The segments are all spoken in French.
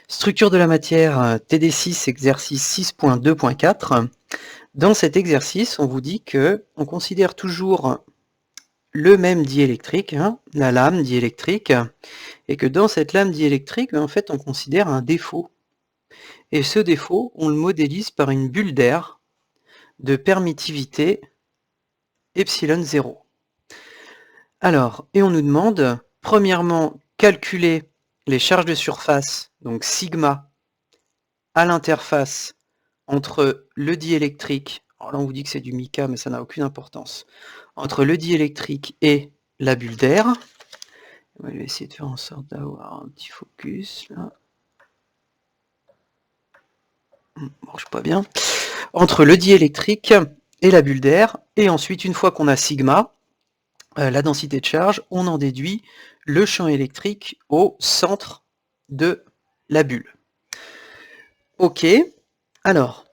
Structure de la matière, TD6, exercice 6.2.4. Dans cet exercice, on vous dit qu'on considère toujours le même diélectrique, la lame diélectrique, et que dans cette lame diélectrique, en fait, on considère un défaut. Et ce défaut, on le modélise par une bulle d'air de permittivité epsilon 0. Alors, et on nous demande, premièrement, calculer les charges de surface, donc sigma, à l'interface entre le diélectrique, alors là on vous dit que c'est du mica, mais ça n'a aucune importance, entre le diélectrique et la bulle d'air. On va essayer de faire en sorte d'avoir un petit focus, là. Marche pas bien. Entre le diélectrique et la bulle d'air, et ensuite, une fois qu'on a sigma, la densité de charge, on en déduit le champ électrique au centre de la bulle. Ok, alors,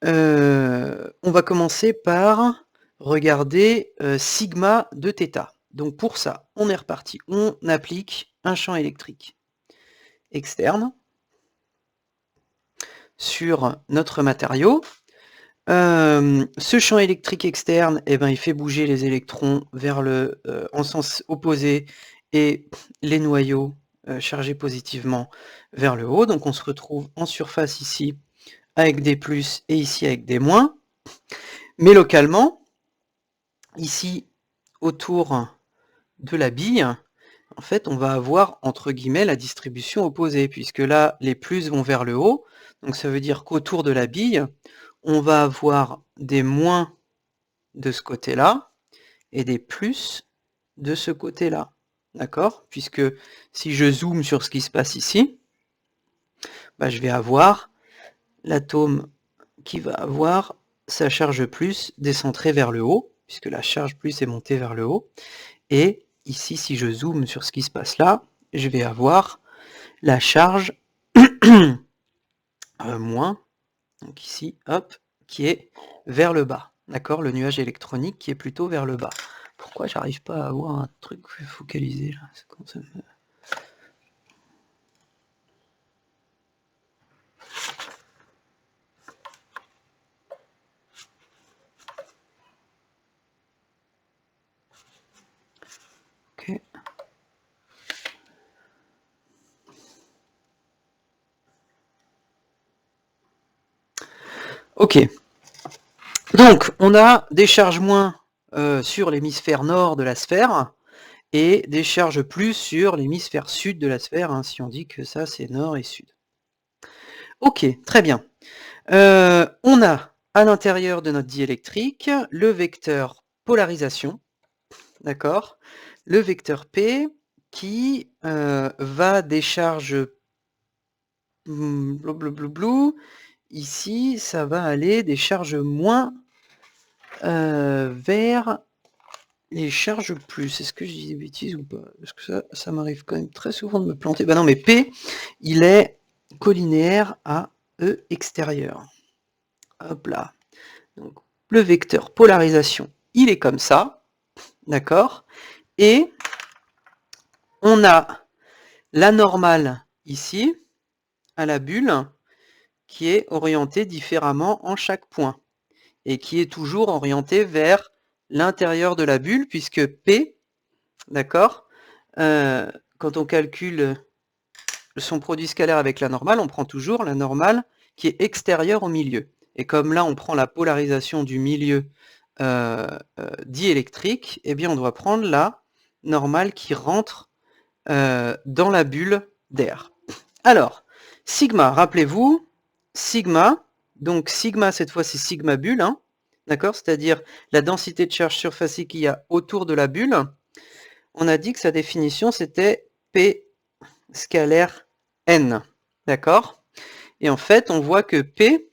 on va commencer par regarder sigma de θ. Donc pour ça, on est reparti. On applique un champ électrique externe sur notre matériau. Ce champ électrique externe, il fait bouger les électrons vers en sens opposé et les noyaux chargés positivement vers le haut. Donc on se retrouve en surface ici avec des plus et ici avec des moins. Mais localement, ici autour de la bille, en fait on va avoir entre guillemets la distribution opposée, puisque là les plus vont vers le haut, donc ça veut dire qu'autour de la bille, on va avoir des moins de ce côté-là et des plus de ce côté-là, d'accord? Puisque si je zoome sur ce qui se passe ici, je vais avoir l'atome qui va avoir sa charge plus décentrée vers le haut, puisque la charge plus est montée vers le haut, et ici, si je zoome sur ce qui se passe là, je vais avoir la charge moins, donc ici, hop, qui est vers le bas, d'accord? Le nuage électronique qui est plutôt vers le bas. Pourquoi j'arrive pas à avoir un truc focalisé là? C'est comme ça. Ok. Ok. Donc, on a des charges moins sur l'hémisphère nord de la sphère et des charges plus sur l'hémisphère sud de la sphère, si on dit que ça c'est nord et sud. Ok, très bien. On a à l'intérieur de notre diélectrique le vecteur polarisation, d'accord? Le vecteur P qui va des charges blou. Ici, ça va aller des charges moins vers les charges plus. Est-ce que je dis des bêtises ou pas? Parce que ça m'arrive quand même très souvent de me planter. Non, mais P, il est collinéaire à E extérieur. Hop là. Donc, le vecteur polarisation, il est comme ça. D'accord? Et on a la normale ici, à la bulle, qui est orientée différemment en chaque point. Et qui est toujours orientée vers l'intérieur de la bulle, puisque P, d'accord, quand on calcule son produit scalaire avec la normale, on prend toujours la normale qui est extérieure au milieu. Et comme là, on prend la polarisation du milieu diélectrique, eh bien, on doit prendre la normale qui rentre dans la bulle d'air. Alors, sigma, rappelez-vous, sigma, donc sigma, cette fois, c'est sigma bulle, d'accord, c'est-à-dire la densité de charge surfacique qu'il y a autour de la bulle. On a dit que sa définition, c'était P scalaire N, d'accord? Et en fait, on voit que P,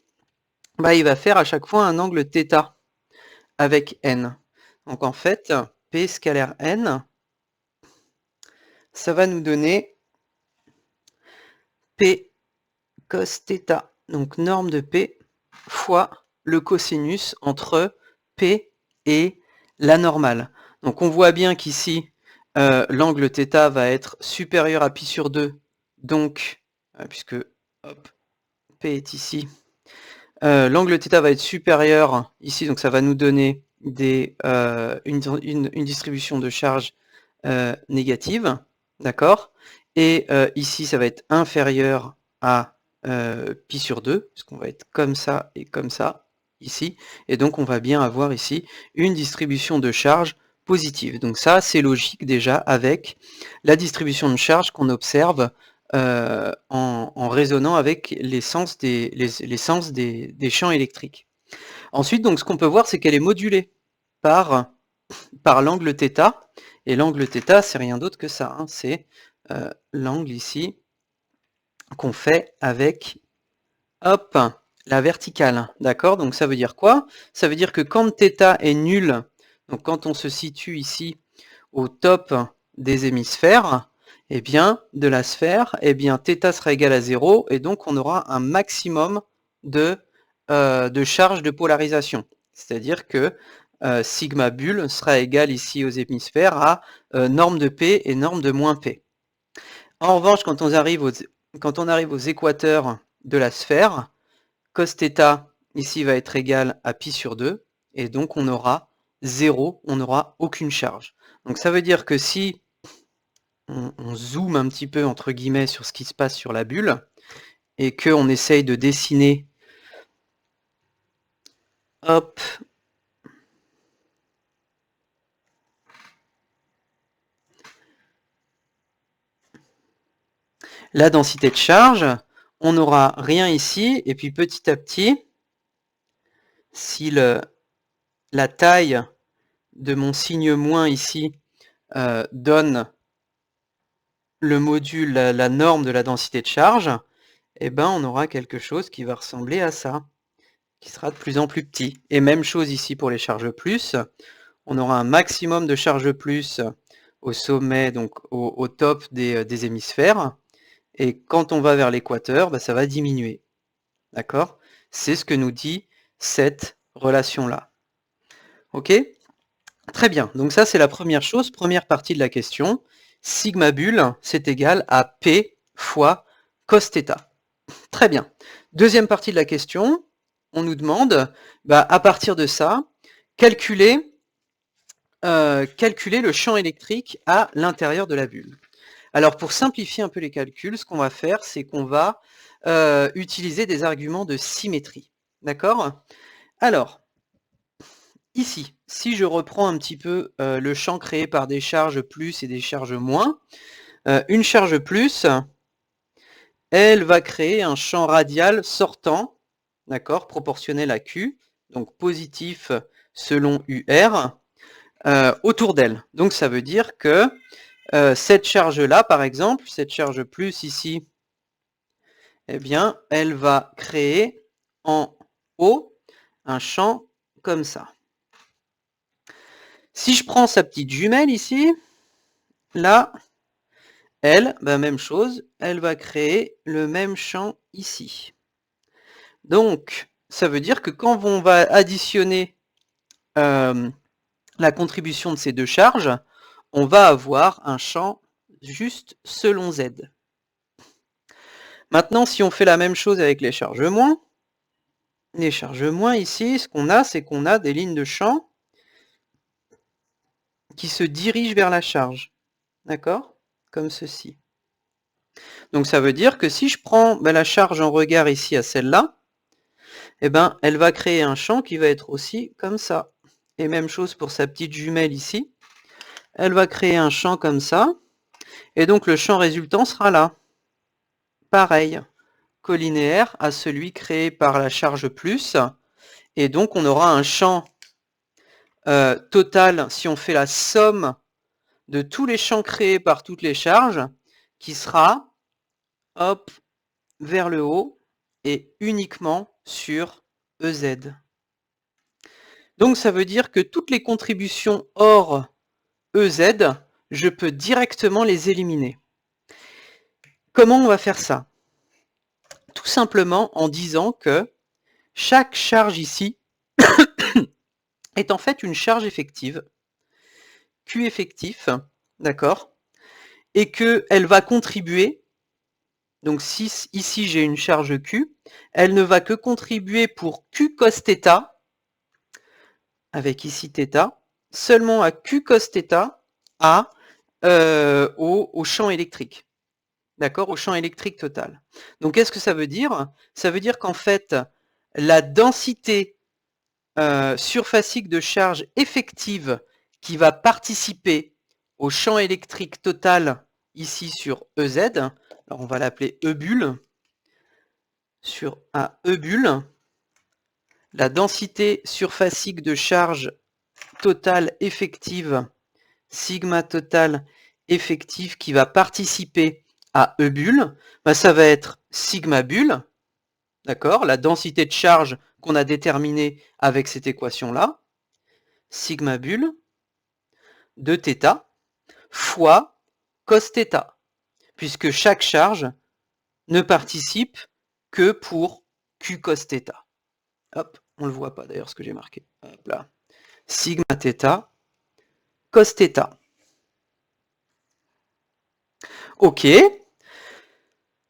il va faire à chaque fois un angle θ avec N. Donc en fait, P scalaire N, ça va nous donner P cos θ, donc norme de P fois le cosinus entre P et la normale. Donc on voit bien qu'ici, l'angle θ va être supérieur à pi sur 2, donc puisque hop, P est ici. L'angle θ va être supérieur ici, donc ça va nous donner une distribution de charge négative, d'accord? Et ici, ça va être inférieur à pi sur 2, puisqu'on va être comme ça et comme ça, ici. Et donc, on va bien avoir ici une distribution de charge positive. Donc ça, c'est logique déjà avec la distribution de charge qu'on observe en raisonnant avec les sens des champs électriques. Ensuite, donc, ce qu'on peut voir, c'est qu'elle est modulée par l'angle θ, et l'angle θ, c'est rien d'autre que ça, hein, c'est l'angle ici qu'on fait avec, hop, la verticale, d'accord? Donc ça veut dire quoi? Ça veut dire que quand θ est nul, donc quand on se situe ici au top des hémisphères, eh bien, de la sphère, eh bien, θ sera égal à 0, et donc on aura un maximum de charge de polarisation. C'est-à-dire que sigma bulle sera égal ici aux hémisphères à norme de P et norme de moins P. En revanche, quand on arrive aux équateurs de la sphère, cos θ ici va être égal à pi sur 2, et donc on aura 0, on n'aura aucune charge. Donc ça veut dire que si on zoome un petit peu entre guillemets sur ce qui se passe sur la bulle, et qu'on essaye de dessiner, hop, la densité de charge, on n'aura rien ici, et puis petit à petit, si la taille de mon signe moins ici donne le module, la norme de la densité de charge, eh ben on aura quelque chose qui va ressembler à ça, qui sera de plus en plus petit. Et même chose ici pour les charges plus, on aura un maximum de charges plus au sommet, donc au top des hémisphères, et quand on va vers l'équateur, bah, ça va diminuer. D'accord? C'est ce que nous dit cette relation-là. Ok? Très bien, donc ça c'est la première chose, première partie de la question. Sigma bulle, c'est égal à P fois cos θ. Très bien. Deuxième partie de la question, on nous demande, bah, à partir de ça, calculer le champ électrique à l'intérieur de la bulle. Alors pour simplifier un peu les calculs, ce qu'on va faire, c'est qu'on va utiliser des arguments de symétrie. D'accord? Alors, ici, si je reprends un petit peu le champ créé par des charges plus et des charges moins, une charge plus, elle va créer un champ radial sortant, d'accord, proportionnel à Q, donc positif selon UR, autour d'elle. Donc ça veut dire que cette charge-là, par exemple, cette charge plus ici, eh bien, elle va créer en haut un champ comme ça. Si je prends sa petite jumelle ici, là, elle, ben même chose, elle va créer le même champ ici. Donc, ça veut dire que quand on va additionner la contribution de ces deux charges, on va avoir un champ juste selon Z. Maintenant, si on fait la même chose avec les charges moins ici, ce qu'on a, c'est qu'on a des lignes de champ qui se dirigent vers la charge. D'accord? Comme ceci. Donc ça veut dire que si je prends la charge en regard ici à celle-là, eh ben, elle va créer un champ qui va être aussi comme ça. Et même chose pour sa petite jumelle ici. Elle va créer un champ comme ça. Et donc le champ résultant sera là. Pareil, collinéaire à celui créé par la charge plus. Et donc on aura un champ total, si on fait la somme de tous les champs créés par toutes les charges, qui sera, hop, vers le haut et uniquement sur EZ. Donc ça veut dire que toutes les contributions hors EZ, je peux directement les éliminer. Comment on va faire ça? Tout simplement en disant que chaque charge ici est en fait une charge effective, Q effectif, d'accord, et qu'elle va contribuer Donc si ici j'ai une charge Q, elle ne va que contribuer pour Q cos θ, avec ici θ, seulement à Q cos θ, au champ électrique. D'accord, au champ électrique total. Donc qu'est-ce que ça veut dire? Ça veut dire qu'en fait, la densité surfacique de charge effective qui va participer au champ électrique total ici sur EZ, alors on va l'appeler E bulle, sur un E bulle, la densité surfacique de charge totale effective, sigma total effectif qui va participer à E bulle, bah ça va être sigma bulle, d'accord, la densité de charge qu'on a déterminée avec cette équation-là, sigma bulle de θ fois cos θ, puisque chaque charge ne participe que pour Q cos θ. Hop, on le voit pas d'ailleurs ce que j'ai marqué. Hop là. Sigma θ cos θ. Ok.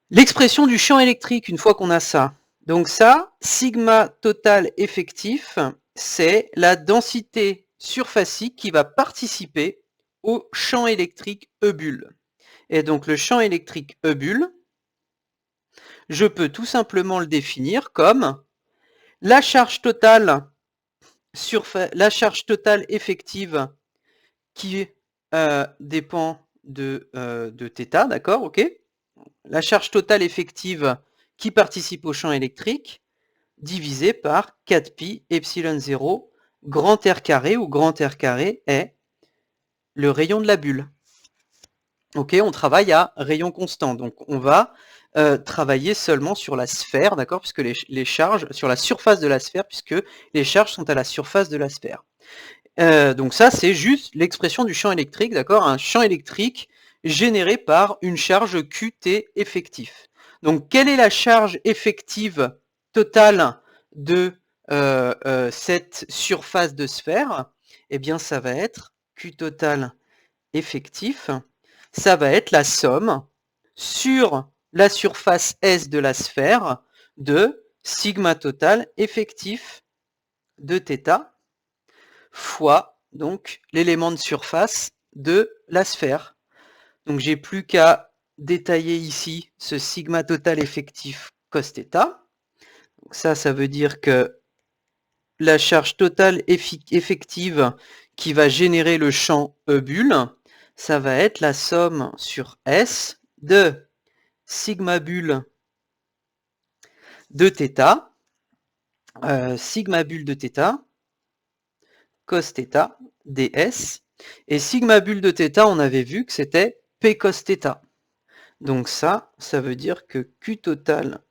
L'expression du champ électrique, une fois qu'on a ça. Donc ça, sigma total effectif, c'est la densité surfacique qui va participer au champ électrique E bulle. Et donc le champ électrique E bulle, je peux tout simplement le définir comme la charge totale effective qui dépend de θ, d'accord, ok. La charge totale effective qui participe au champ électrique divisé par 4pi epsilon 0 grand R carré, où grand R carré est le rayon de la bulle. Ok, on travaille à rayon constant, donc on va travailler seulement sur la sphère, d'accord, puisque les charges, sur la surface de la sphère, puisque les charges sont à la surface de la sphère. Donc ça, c'est juste l'expression du champ électrique, d'accord, un champ électrique généré par une charge QT effectif. Donc quelle est la charge effective totale de cette surface de sphère? Eh bien, ça va être Q total effectif, ça va être la somme sur la surface S de la sphère de sigma total effectif de θ fois donc l'élément de surface de la sphère. Donc j'ai plus qu'à détailler ici ce sigma total effectif cos θ. Donc ça veut dire que la charge totale effective qui va générer le champ E bulle, ça va être la somme sur S de sigma bulle de θ, sigma bulle de θ, cos θ, ds, et sigma bulle de θ, on avait vu que c'était P cos θ. Donc ça veut dire que Q total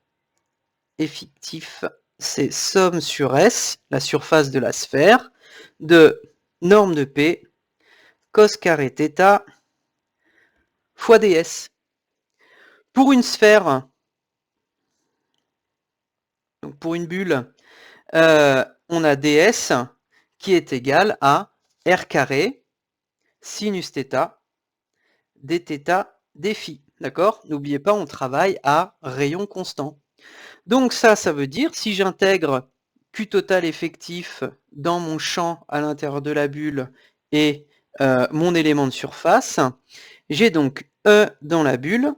effectif, c'est somme sur S, la surface de la sphère, de norme de P, cos carré θ, fois ds. Pour une sphère, donc pour une bulle, on a ds qui est égal à r carré sinus θ dθ dφ. D'accord? N'oubliez pas, on travaille à rayon constant. Donc ça veut dire, si j'intègre Q total effectif dans mon champ à l'intérieur de la bulle et mon élément de surface, j'ai donc E dans la bulle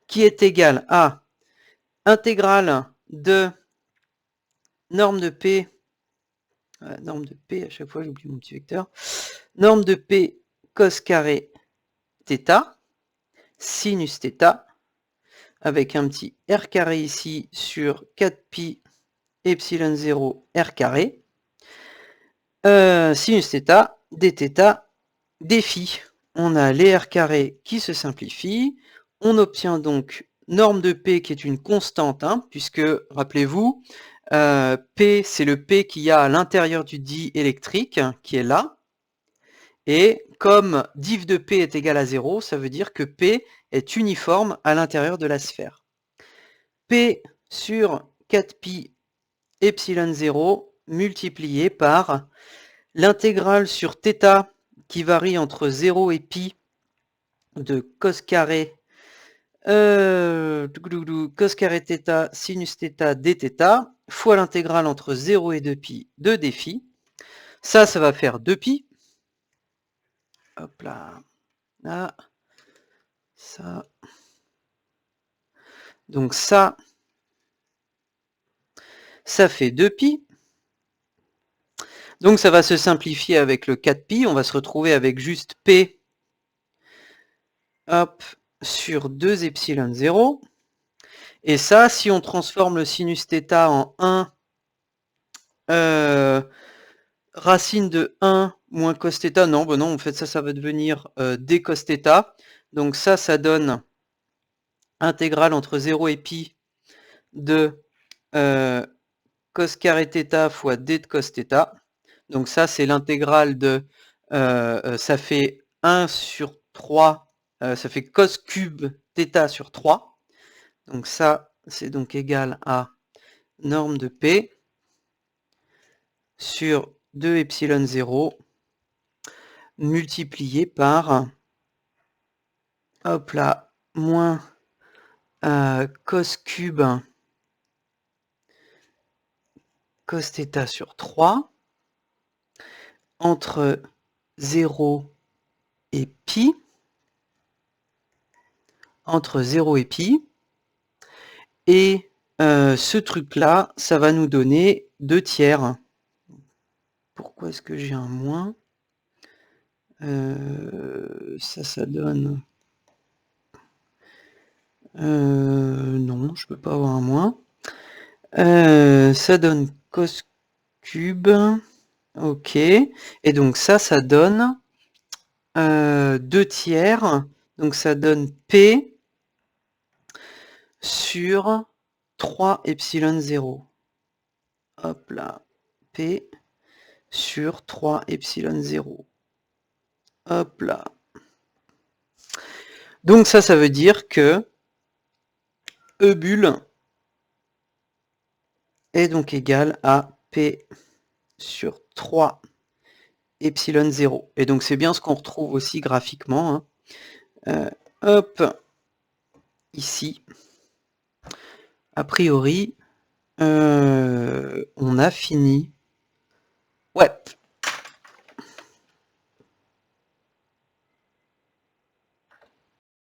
qui est égal à intégrale de norme de P, à chaque fois j'oublie mon petit vecteur, norme de P cos carré θ, sinus θ, avec un petit r carré ici sur 4pi epsilon 0 r carré, sinus θ, dθ, dφ. On a les r carrés qui se simplifient. On obtient donc norme de P qui est une constante, hein, puisque, rappelez-vous, P, c'est le P qu'il y a à l'intérieur du diélectrique, qui est là. Et comme div de P est égal à 0, ça veut dire que P est uniforme à l'intérieur de la sphère. P sur 4pi epsilon 0 multiplié par l'intégrale sur θ qui varie entre 0 et pi de cos carré Cos carré θ, sinus θ, dθ, fois l'intégrale entre 0 et 2π de dφ. Ça va faire 2π. Hop là. Là. Ça. Donc ça fait 2π. Donc ça va se simplifier avec le 4π. On va se retrouver avec juste p, hop, sur 2 epsilon 0. Et ça, si on transforme le sinus θ en 1, racine de 1 moins cos θ, non, ben non, en fait ça va devenir d cos θ. Donc ça donne intégrale entre 0 et π de cos carré θ fois d de cos θ. Donc ça c'est l'intégrale de, ça fait 1 sur 3, ça fait cos cube θ sur 3. Donc ça c'est donc égal à norme de P sur 2 epsilon 0 multiplié par, hop là, moins cos cube cos θ sur 3 entre 0 et π, entre 0 et π, et ce truc-là, ça va nous donner 2 tiers. Pourquoi est-ce que j'ai un moins? Ça donne... non, je peux pas avoir un moins. Ça donne cos cube, ok, et donc ça donne 2 tiers, donc ça donne P sur 3 epsilon 0. Hop là, P sur 3 epsilon 0. Hop là. Donc ça veut dire que E bulle est donc égal à P sur 3 epsilon 0. Et donc c'est bien ce qu'on retrouve aussi graphiquement. Hein. Hop, ici. A priori, on a fini. Ouais,